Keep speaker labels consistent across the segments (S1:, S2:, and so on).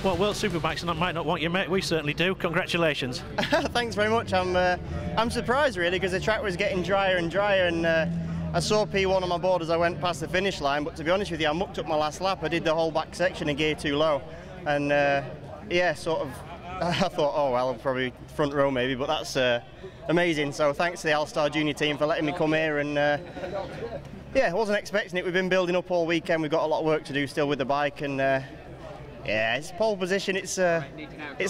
S1: Well, World Superbikes might not want you, mate. We certainly do. Congratulations.
S2: Thanks very much. I'm surprised really, because the track was getting drier and drier, and I saw P1 on my board as I went past the finish line, but to be honest with you, I mucked up my last lap. I did the whole back section in gear too low, and yeah, sort of, I thought, oh well, I'll probably front row maybe, but that's amazing. So thanks to the All-Star Junior team for letting me come here, and yeah, I wasn't expecting it. We've been building up all weekend. We've got a lot of work to do still with the bike, and yeah, it's pole position. It's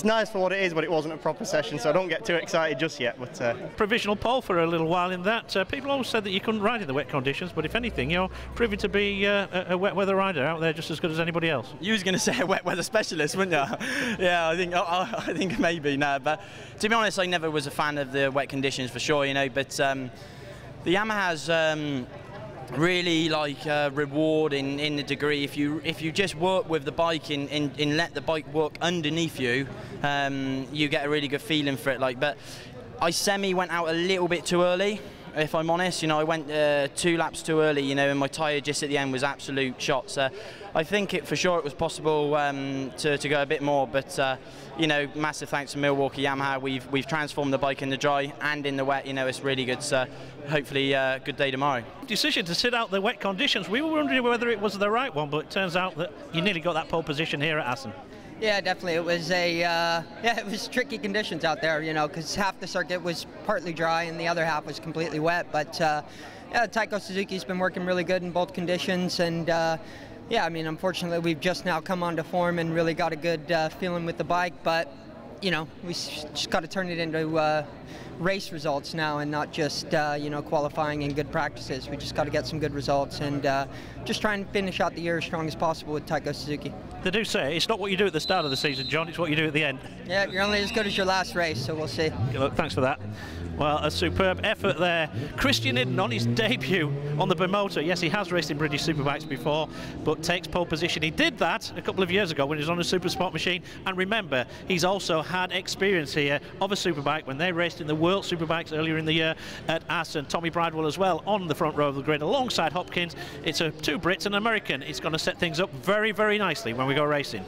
S2: nice for what it is, but it wasn't a proper session, so I don't get too excited just yet. But
S1: provisional pole for a little while in that. People always said that you couldn't ride in the wet conditions, but if anything, you're proving to be a wet weather rider out there just as good as anybody else.
S3: You was going to say a wet weather specialist, wouldn't you? Yeah, I think maybe no. But to be honest, I never was a fan of the wet conditions for sure, you know. But the Yamaha's really like reward in the degree if you just work with the bike and let the bike work underneath you, you get a really good feeling for it. Like, but I went out a little bit too early, if I'm honest. You know, I went 2 laps too early, you know, and my tyre just at the end was absolute shot. So I think for sure it was possible to go a bit more, but you know, massive thanks to Milwaukee Yamaha. We've transformed the bike in the dry and in the wet. You know, it's really good. So hopefully good day tomorrow.
S1: Decision to sit out the wet conditions. We were wondering whether it was the right one, but it turns out that you nearly got that pole position here at Assen.
S4: Yeah, definitely. It was yeah, it was tricky conditions out there, you know, because half the circuit was partly dry and the other half was completely wet. But yeah, Taiko Suzuki's been working really good in both conditions, and yeah, I mean, unfortunately, we've just now come onto form and really got a good feeling with the bike. But you know, we just got to turn it into race results now, and not just you know, qualifying and good practices. We just got to get some good results and just try and finish out the year as strong as possible with Taiko Suzuki.
S1: They do say it's not what you do at the start of the season, John, it's what you do at the end.
S4: Yeah, you're only as good as your last race, so we'll see.
S1: Look, thanks for that. Well, a superb effort there. Christian Hidden on his debut on the Bimotor. Yes, he has raced in British Superbikes before, but takes pole position. He did that a couple of years ago when he was on a Super Sport machine. And remember, he's also had experience here of a Superbike when they raced in the World Superbikes earlier in the year at Assen. Tommy Bridewell as well on the front row of the grid alongside Hopkins. It's two Brits and an American. It's going to set things up very, very nicely when we go racing.